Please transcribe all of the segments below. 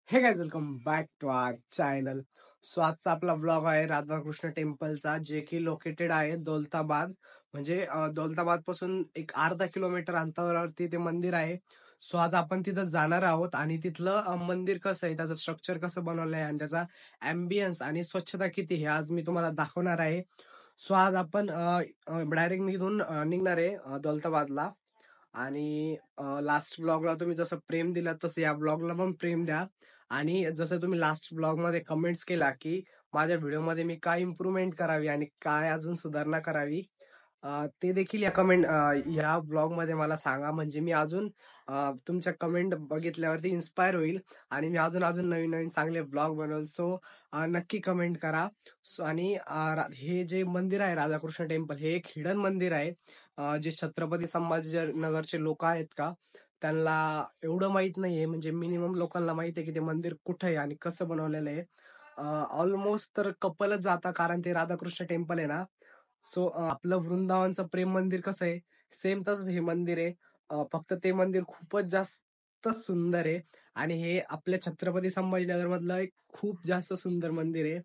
हे guys welcome back to our channel. So आजचा आपला ब्लॉग आहे राधाकृष्ण टेम्पलचा, जे की लोकेटेड आहे दौलताबाद. म्हणजे दौलताबाद पासून एक अर्धा किलोमीटर अंतरावरती ते मंदिर आहे. सो आज आपण तिथं जाणार आहोत आणि तिथलं मंदिर कसं आहे, त्याचं स्ट्रक्चर कसं बनवलं आहे आणि त्याचा अँबियन्स आणि स्वच्छता किती हे आज मी तुम्हाला दाखवणार आहे. सो आज आपण डायरेक्ट निघून निघणार आहे दौलताबादला. आणि लास्ट ब्लॉगला तुम्ही जसं प्रेम दिलं तसं या ब्लॉगला पण प्रेम द्या. आणि जसं तुम्ही लास्ट ब्लॉग मध्ये कमेंट्स केला की माझ्या व्हिडिओमध्ये मी काय इम्प्रूव्हमेंट करावी आणि काय अजून सुधारणा करावी, ते देखील या ब्लॉग मध्ये मला सांगा. म्हणजे मी अजून तुमच्या कमेंट बघितल्यावरती इन्स्पायर होईल आणि मी अजून अजून नवीन नवीन चांगले ब्लॉग बनवेल. सो नक्की कमेंट करा. आणि हे जे मंदिर आहे राधाकृष्ण टेम्पल, हे एक हिडन मंदिर आहे. जे छत्रपती संभाजीनगरचे लोक आहेत का, त्यांना एवढं माहित नाहीये. म्हणजे मिनिमम लोकांना माहित आहे की ते मंदिर कुठं आहे आणि कसं बनवलेलं आहे. ऑलमोस्ट तर कपलच जाता, कारण ते राधाकृष्ण टेम्पल आहे ना. सो आपलं वृंदावनचं प्रेम मंदिर कसं आहे, सेम तसंच हे मंदिर आहे. फक्त ते मंदिर खूपच जास्त सुंदर आहे आणि हे आपल्या छत्रपती संभाजीनगर मधलं एक खूप जास्त सुंदर मंदिर आहे.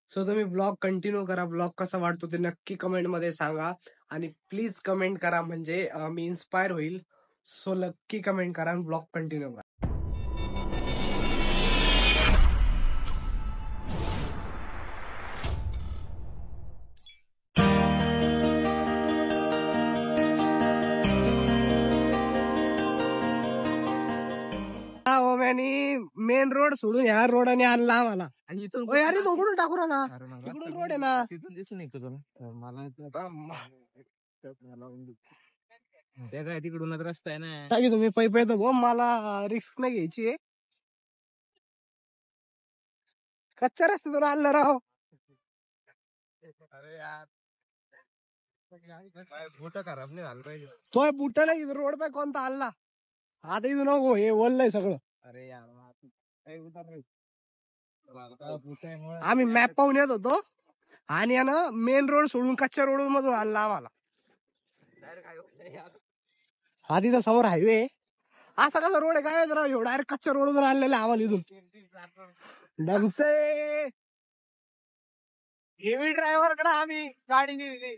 सो तुम्ही ब्लॉग कंटिन्यू करा. ब्लॉग कसा वाटतो ते नक्की कमेंट मध्ये सांगा आणि प्लीज कमेंट करा, म्हणजे मी इन्स्पायर होईल. सो नक्की कमेंट करा आणि ब्लॉग कंटिन्यू करा. मेन रोड सोडून ह्या रोडाने आणला आम्हाला. आणि इथून अरे कुठून टाकू ना, इकडून रोड आहे ना. तिथून दिसून नाही का तुला? मला त्या काय तिकडूनच रस्ता आहे ना. टाकी तुम्ही पैप येतो भाऊ, मला रिस्क नाही घ्यायची आहे. कच्च्या रस्त्यातून आणलं राव. अरे यार बुट खराब नाही झालं पाहिजे. तो बुट नाही, रोड पे कोणता आणला आता इथून नको, हे ओललंय सगळं. अरे यार आम्ही मॅप पाहून येत होतो आणि ना मेन रोड सोडून कच्च्या रोड मधून आणला आम्हाला. हा तिथं समोर हायवे. असा कसा रोड आहे काय राव, एवढा डायरेक्ट कच्च्या रोड मधून आणलेला आहे आम्हाला इथून. डमसे हेवी ड्रायव्हर कडे आम्ही गाडी दिली.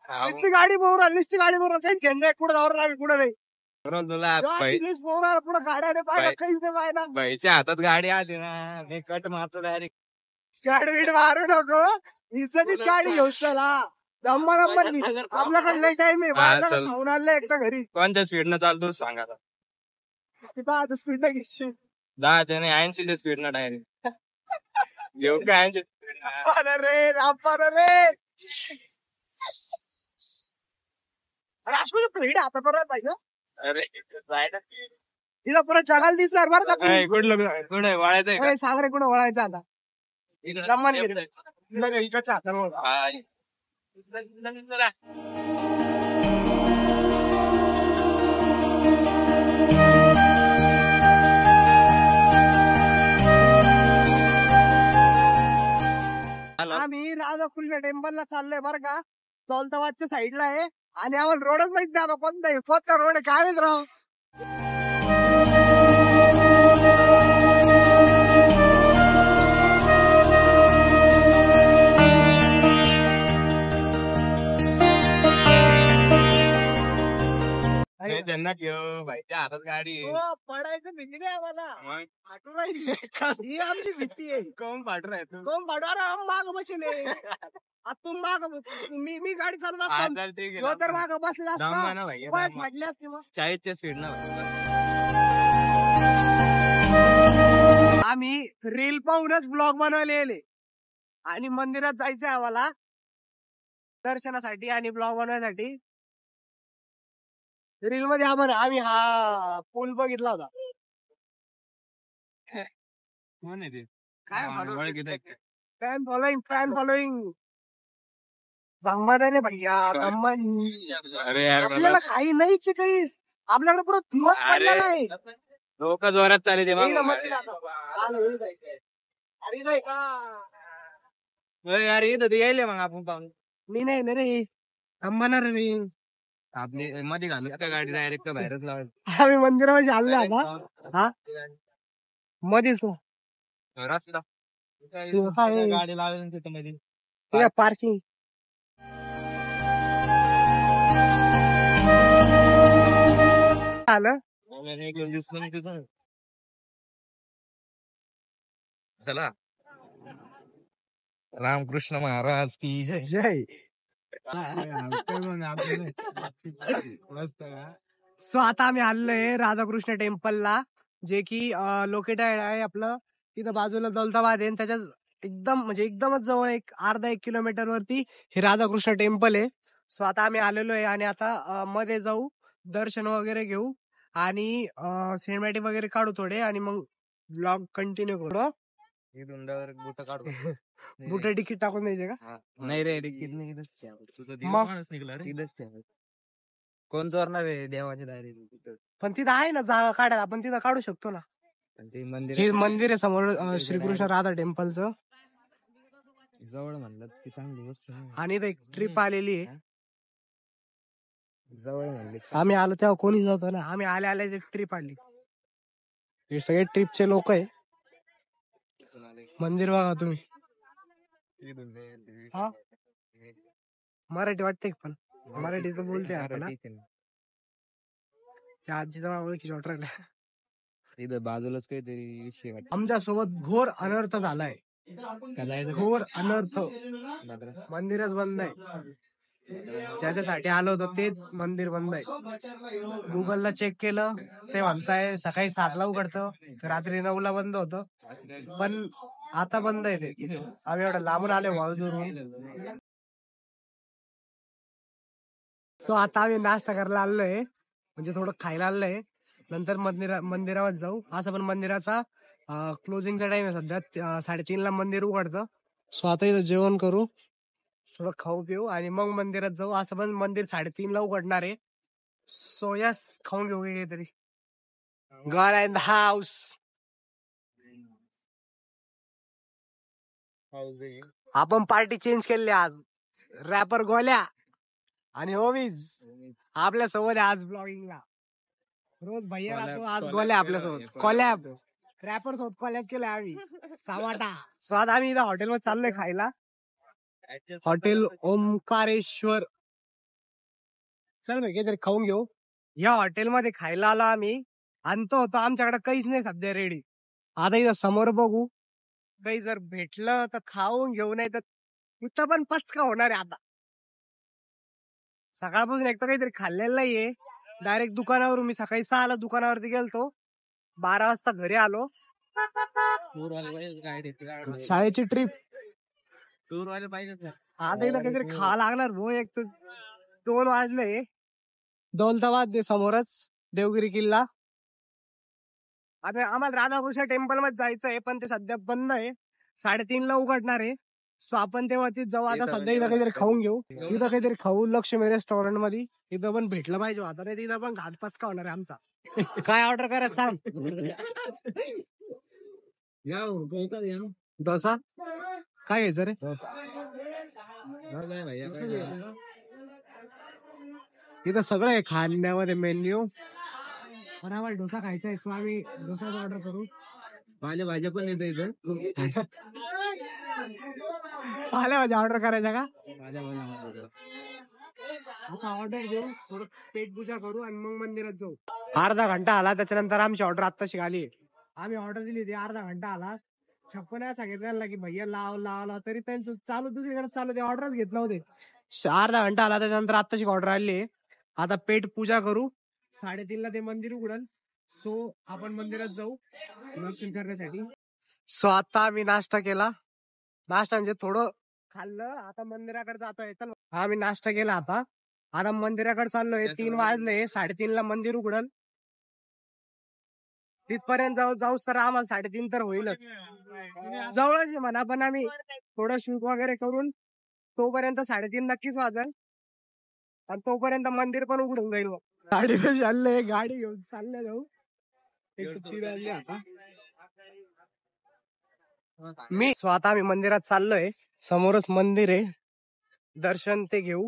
नुसती गाडी बोर, नुसती गाडी बोर, काहीच घेणं पुढे जाऊन आम्ही पुढे नाही. तुला पुढे गाड्या नाही पाहिजे, काहीच नाही पाहिजे. बाईच्या हातात गाडी आली ना, मी कट मारतो डायरेक्ट. गाडी बीड मारू नको, इज्जतीत गाडी घेऊन चला. नंबर आपल्याकडे लय टाइम आहे, खाऊन आणलं एकदा घरी. कोणत्या स्पीडनं चालतो सांगा. तिथं आता स्पीड घ्यायची 10 त्याने 80 स्पीडनं डायरेक्ट घेऊ काय 80. रे रे राजकोट प्लेट आता परत पाहिजे. अरे तिथं परत जगाला दिसणार बरं का. कुठं वळायचंय? सांग रे कुठं वळायचं आता. इकडच्या हातावर आम्ही राधाकृष्ण टेम्पलला चाललोय बरं का. दौलताबादच्या साईडला आहे आणि आम्हाला रोडच माहित नाही आता कोणता आहे. कोणता रोड आहे काय माहित राव. त्यांना घेऊ बाईच्या हातात गाडी पडायचं भीती नाही आम्हाला, आठवण राहिली ही आमची भीती आहे. कोण पाठर आहे तू? कोण पाठवा माग बसले. तू माग, मी गाडी चालवत असतो तर माग बसला असता, फाटले असते मग. 40च्या स्पीड ना. आम्ही रील पाहूनच ब्लॉग बनवलेले आणि मंदिरात जायचंय आम्हाला दर्शनासाठी आणि ब्लॉग बनवण्यासाठी. रील मध्ये आम्ही हा पूल बघितला होता. कोण आहे ते? काय फॅन फॉलोईंग रे भैया. अरे यार आपल्याला काही नाहीच, काही आपल्याकडे पुरा दिवस पडलेला आहे. लोक जोरात चालले ते यार इथं ते यायले मग आपण पाहून. मी नाही ना रे, थांबणार रे. आपली मध्ये घालून का गाडी डायरेक्ट बाहेरच लावायची. आम्ही मंदिरामध्ये आलो आता. हा मध्येच रस्ता गाडी लावली तिथं मध्ये पार्किंग. आलं चला रामकृष्ण महाराज की जय. जय. सो आता आम्ही आलोय राधाकृष्ण टेम्पलला, जे की लोकेटेड आहे आपलं तिथं बाजूला दौलताबाद आहे. त्याच्या एकदम म्हणजे एकदमच जवळ अर्धा 1 किलोमीटर वरती हे राधाकृष्ण टेम्पल आहे. सो आता आम्ही आलेलो आहे आणि आता मध्ये जाऊ, दर्शन वगैरे घेऊ आणि सिनेमॅटिक वगैरे काढू थोडे आणि मग ब्लॉग कंटिन्यू करू. बुट काढू. बुट तिकीट टाकून द्यायचे का? नाही रे तिकीट नाही. मग निघला रे. कोण चोरणार आहे देवाच्या दारी? पण तिथं आहे ना जागा काढायला, आपण तिथं काढू शकतो ना. ते मंदिर हे मंदिर आहे समोर श्रीकृष्ण राधा टेम्पलचं. जवळ म्हणलं ती चांगली गोष्ट आहे. आणि इथं एक ट्रिप आलेली आहे. जवळ म्हणले आम्ही आलो तेव्हा कोणी नव्हतं ना, आम्ही आले एक ट्रिप आली. हे सगळे ट्रिपचे लोक आहे. मंदिर बघा तुम्ही. हा मराठी वाटते पण मराठीचं बोलते आपण. आजीचा ओळखी वाटला. इथं बाजूलाच काहीतरी विषय वाटत. आमच्या सोबत घोर अनर्थ झालाय. घोर अनर्थ. मंदिरच बंद आहे. ज्याच्यासाठी आलो होतो तेच मंदिर बंद आहे. गुगलला चेक केलं, ते म्हणताय सकाळी 7ला उघडतं, रात्री 9ला बंद होतं. पण आता बंद आहे ते. आम्ही एवढं लांबून आलो वाळूजवरून. सो आता आम्ही नाश्ता करायला आलोय, म्हणजे थोडं खायला आलोय. नंतर मंदिरावर जाऊ. असं पण मंदिराचा क्लोजिंगचा टाइम आहे सध्या. 3:30ला मंदिर उघडतं. सो आता इथं जेवण करू, थोडं खाऊ पिऊ आणि मग मंदिरात जाऊ. असं पण मंदिर 3:30ला उघडणार आहे. सो यस, खाऊन घेऊ काहीतरी. God in the house. आपण पार्टी चेंज केली आज. रॅपर गोल्या आणि होमीज आपल्या सोबत आज ब्लॉगिंगला. रोज भैया राहतो, आज गोल्या आपल्यासोबत. कॉलॅब रॅपर सोबत कॉलॅब केलाय आम्ही. सावाटा. सो आता आम्ही इथं हॉटेलमध्ये चाललोय खायला. हॉटेल ओमकारेश्वर. चल भाई काहीतरी खाऊन घेऊ. या हॉटेलमध्ये खायला आलो आम्ही. आणतो होतो, आमच्याकडे काहीच नाही सध्या रेडी. आता इथं समोर बघू, काही जर भेटलं तर खाऊन घेऊ, नाही तर इथं पण पचका होणार आहे. आता सकाळपासून एक तर काहीतरी खाल्लेलं नाहीये. डायरेक्ट दुकानावरून मी सकाळी 6ला दुकानावरती गेलतो, 12 वाजता घरी आलो. शाळेची ट्रिप टूर वाले पाहिजे. आता इथं काहीतरी खावं लागणार भाऊ. एक तर 2 वाजले. दौलताबाद समोरच देवगिरी किल्ला. आता आम्हाला राधाकृष्ण टेम्पल मध्ये जायचंय, पण ते सध्या बंद आहे. 3:30ला उघडणार आहे. सो आपण तेव्हा तिथे जाऊ. आता सध्या इथं काहीतरी खाऊन घेऊ. इथं काहीतरी खाऊ लक्ष्मी रेस्टॉरंट मध्ये. इथं पण भेटलं पाहिजे. आता नाही तिथं पण घाट पचका होणार आहे आमचा. काय ऑर्डर करायचं सांग. डोसा काय घ्यायचं रे? इथं सगळं आहे खाण्यामध्ये मेन्यू. पण आम्हाला डोसा खायचा आहे, सो आम्ही डोसाच ऑर्डर करू. पालेभाज्या पण येतं इथं. पालेभाज्या ऑर्डर करायचा का? आता ऑर्डर घेऊ, थोडं पेटपूजा करू आणि मग मंदिरात जाऊ. अर्धा घंटा आला, त्याच्यानंतर आमची ऑर्डर आत्ताशी आली. आम्ही ऑर्डर दिली होती, अर्धा घंटा आला. छप्पन सांगितलं की भैया लाव तरी त्यांचं चालू, दुसरीकडे चालू, ते ऑर्डरच घेत नव्हते. अर्धा घंटा आला, त्याच्यानंतर आत्ताशी ऑर्डर आली. आता पेट पूजा करू. 3:30ला ते मंदिर उघडल. सो आपण मंदिरात जाऊ दर्शन करण्यासाठी. सो आता आम्ही नाश्ता केला. नाश्ता म्हणजे थोडं खाल्लं. आता मंदिराकडे जातोय. चल आम्ही नाश्ता केला. आता मंदिराकडे चाललोय. 3 वाजले. 3:30ला मंदिर उघडल. तिथपर्यंत जाऊ तर आम्हाला 3:30 तर होईलच. जवळच आहे म्हणा, पण आम्ही थोडं शूट वगैरे करून तोपर्यंत 3:30 नक्कीच वाजल. आणि तोपर्यंत मंदिर पण उघडून जाईल. गाडी चाललंय, गाडी घेऊन चालले जाऊ. 3 वाजले आता. मी स्वतः आम्ही मंदिरात चाललोय. समोरच मंदिर आहे. दर्शन ते घेऊ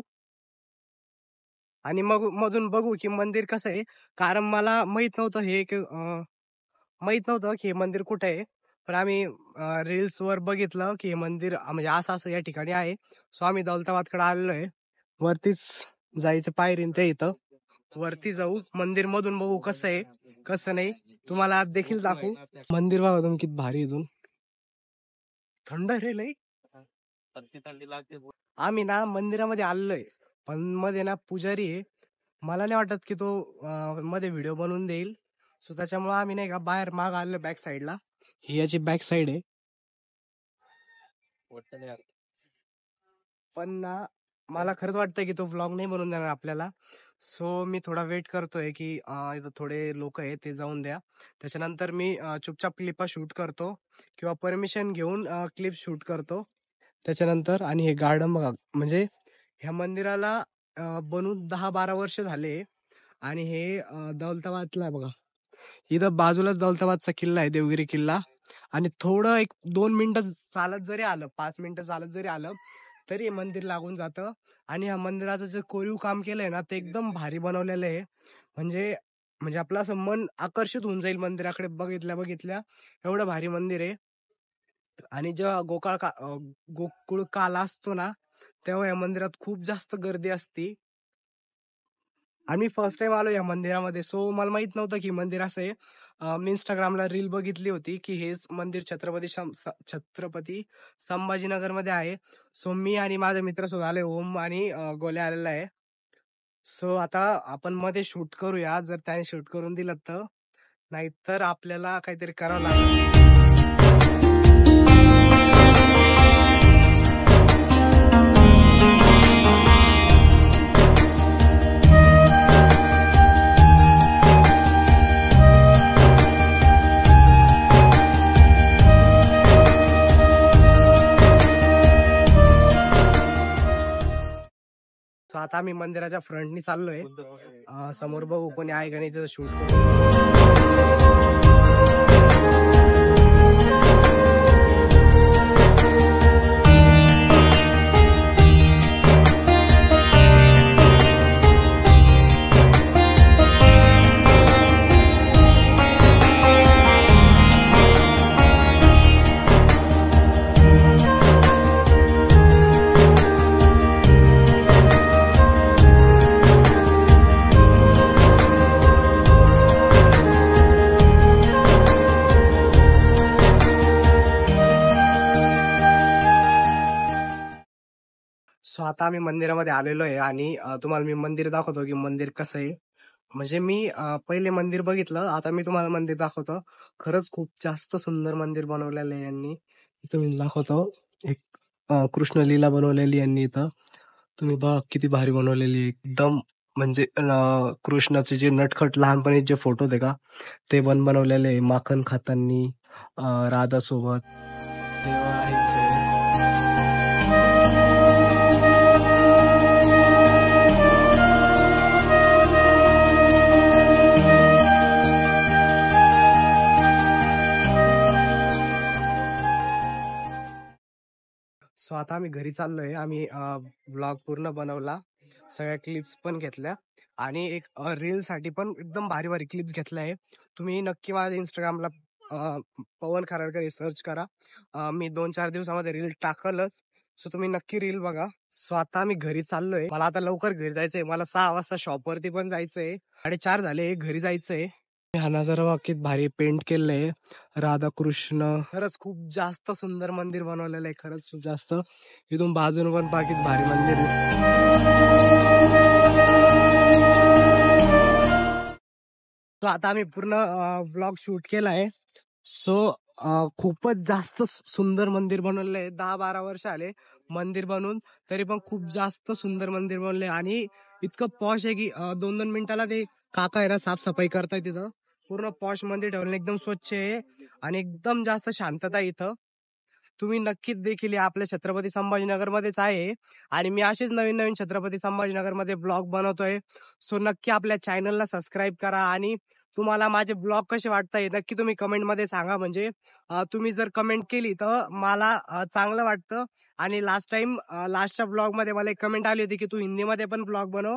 आणि मग मधून बघू की मंदिर कसं आहे. कारण मला माहित नव्हतं हे माहित नव्हतं की हे मंदिर कुठे आहे. पण आम्ही रील्स वर बघितलं की हे मंदिर म्हणजे असं असं या ठिकाणी आहे. सो आम्ही दौलताबादकडे आलेलो आहे. वरतीच जायचं पायरीन ते इथं. वरती जाऊ मंदिर मधून बघू कसं आहे कसं नाही. तुम्हाला देखील दाखवू. मंदिर बघा तुम्ही किती भारी इथून. थंड रे लई. आम्ही ना मंदिरामध्ये आलोय पण मध्ये ना पुजारी आहे. मला नाही वाटत की तो मध्ये व्हिडिओ बनवून देईल. सो त्याच्यामुळे आम्ही नाही का बाहेर माग आलो बॅक साईडला. ही याची बॅक साईड आहे. पण ना मला खरंच वाटतंय की तो व्लॉग नाही बनवून देणार आपल्याला. सो मी थोडा वेट करतोय की इथं थोडे लोक आहेत ते जाऊन द्या. त्याच्यानंतर मी चुपचाप क्लिपा शूट करतो किंवा परमिशन घेऊन क्लिप शूट करतो. त्याच्यानंतर आणि हे गार्डन बघा म्हणजे ह्या मंदिराला बनून 10-12 वर्ष झाले. आणि हे दौलताबादला आहे बघा. इथं बाजूलाच दौलताबादचा किल्ला आहे, देवगिरी किल्ला. आणि थोडं एक 2 मिनिटं चालत जरी आलं, 5 मिनिटं चालत जरी आलं, तरी हे मंदिर लागून जातं. आणि ह्या मंदिराचं जे कोरीव काम केलंय ना, ते एकदम भारी बनवलेलं आहे. म्हणजे म्हणजे आपलं असं मन आकर्षित होऊन जाईल मंदिराकडे बघितल्या बघितल्या. एवढं भारी मंदिर आहे. आणि जेव्हा गोकुळ काल असतो ना, तेव्हा या मंदिरात खूप जास्त गर्दी असते. आणि फर्स्ट टाइम आलो या मंदिरामध्ये. सो मला माहित नव्हतं की मंदिर असं आहे. मी इंस्टाग्रामला रील बघितली होती की हेच मंदिर छत्रपती संभाजीनगरमध्ये आहे. सो मी आणि माझा मित्र सुद्धा आले, ओम आणि गोल्या आलेला आहे. सो आता आपण मध्ये शूट करूया जर त्याने शूट करून दिलं तर. नाहीतर आपल्याला काहीतरी करावं लागेल. सो आता आम्ही मंदिराच्या फ्रंटनी चाललोय. समोर बघू कोणी आहे का नाही तिथं शूट करू. सो आता आम्ही मंदिरामध्ये आलेलो आहे आणि तुम्हाला मी मंदिर दाखवतो की मंदिर कसं आहे. म्हणजे मी पहिले मंदिर बघितलं, आता मी तुम्हाला मंदिर दाखवतो. खरंच खूप जास्त सुंदर मंदिर बनवलेलं आहे यांनी. इथं मी दाखवतो. एक कृष्ण लीला बनवलेली यांनी इथं. तुम्ही बघा किती भारी बनवलेली आहे. एकदम म्हणजे कृष्णाचे जे नटखट लहानपणी जे फोटो होते का ते पण बनवलेले आहे. माखन खातानी राधा सोबत. तेव्हा आहे. सो आता आम्ही घरी चाललोय. आम्ही ब्लॉग पूर्ण बनवला. सगळ्या क्लिप्स पण घेतल्या आणि एक रील साठी पण एकदम भारी भारी क्लिप्स घेतल्या आहे. तुम्ही नक्की माझ्या इंस्टाग्रामला पवन खाराडकर हे सर्च करा. मी 2-4 दिवसामध्ये रील टाकलच. सो तुम्ही नक्की रील बघा. सो आता आम्ही घरी चाललोय. मला आता लवकर घरी जायचंय. मला 6 वाजता शॉपवरती पण जायचंय. 4:30 झाले, घरी जायचंय. हा नजारा बघा किती भारी पेंट केलंय. राधाकृष्ण खरंच खूप जास्त सुंदर मंदिर बनवलेलं आहे. खरंच खूप जास्त. इथून बाजून पण बाकी भारी मंदिर आहे. So आता आम्ही पूर्ण व्लॉग शूट केलाय. सो खूपच जास्त सुंदर मंदिर बनवलेलं आहे. 10-12 वर्ष आले मंदिर बनवून, तरी पण खूप जास्त सुंदर मंदिर बनवले आणि इतकं पॉश आहे की 2-2 मिनिटाला ते काका आहे ना साफसफाई करताय तिथं. पूर्ण पॉश मंदिर ठेवलं, एकदम स्वच्छ आहे आणि एकदम जास्त शांतता आहे इथं. तुम्ही नक्कीच देखील या आपल्या छत्रपती संभाजीनगरमध्येच आहे आणि मी असेच नवीन नवीन छत्रपती संभाजीनगरमध्ये ब्लॉग बनवतोय. सो नक्की आपल्या चॅनलला सबस्क्राईब करा आणि तुम्हाला माझे ब्लॉग कसे वाटताय नक्की तुम्ही कमेंटमध्ये सांगा. म्हणजे तुम्ही जर कमेंट केली तर मला चांगलं वाटतं. आणि लास्टच्या ब्लॉग मध्ये मला एक कमेंट आली होती की तू हिंदीमध्ये पण ब्लॉग बनव.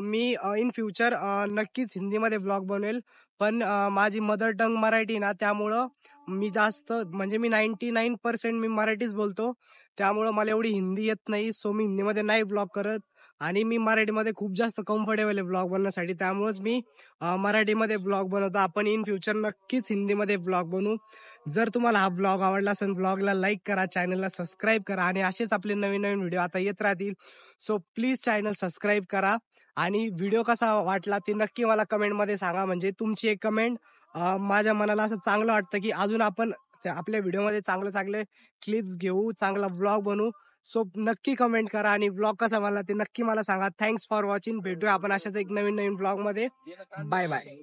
मी इन फ्युचर नक्कीच हिंदीमध्ये ब्लॉग बनवेल. पण माझी मदर टंग मराठी ना, त्यामुळं मी जास्त म्हणजे मी 99% मी मराठीच बोलतो. त्यामुळं मला एवढी हिंदी येत नाही. सो मी हिंदीमध्ये नाही ब्लॉग करत आणि मी मराठीमध्ये खूप जास्त कम्फर्टेबल आहे ब्लॉग बनवण्यासाठी. त्यामुळेच मी मराठीमध्ये ब्लॉग बनवतो. आपण इन फ्युचर नक्कीच हिंदीमध्ये ब्लॉग बनवू. जर तुम्हाला हा ब्लॉग आवडला असेल, ब्लॉगला लाईक करा, चॅनलला सबस्क्राईब करा आणि असेच आपले नवीन-नवीन व्हिडिओ आता येत राहतील. सो प्लीज चॅनल सबस्क्राईब करा आणि व्हिडिओ कसा वाटला ते नक्की मला कमेंटमध्ये सांगा. म्हणजे तुमची एक कमेंट माझ्या मनाला असं चांगलं वाटतं, की अजून आपण आपल्या व्हिडिओमध्ये चांगले-चांगले क्लिप्स घेऊ, चांगला व्लॉग बनवू. सो नक्की कमेंट करा आणि व्लॉग कसा बनला ते नक्की मला सांगा. Thanks for watching. भेटूया आपण अशाच एक नवीन-नवीन व्लॉगमध्ये. Bye bye.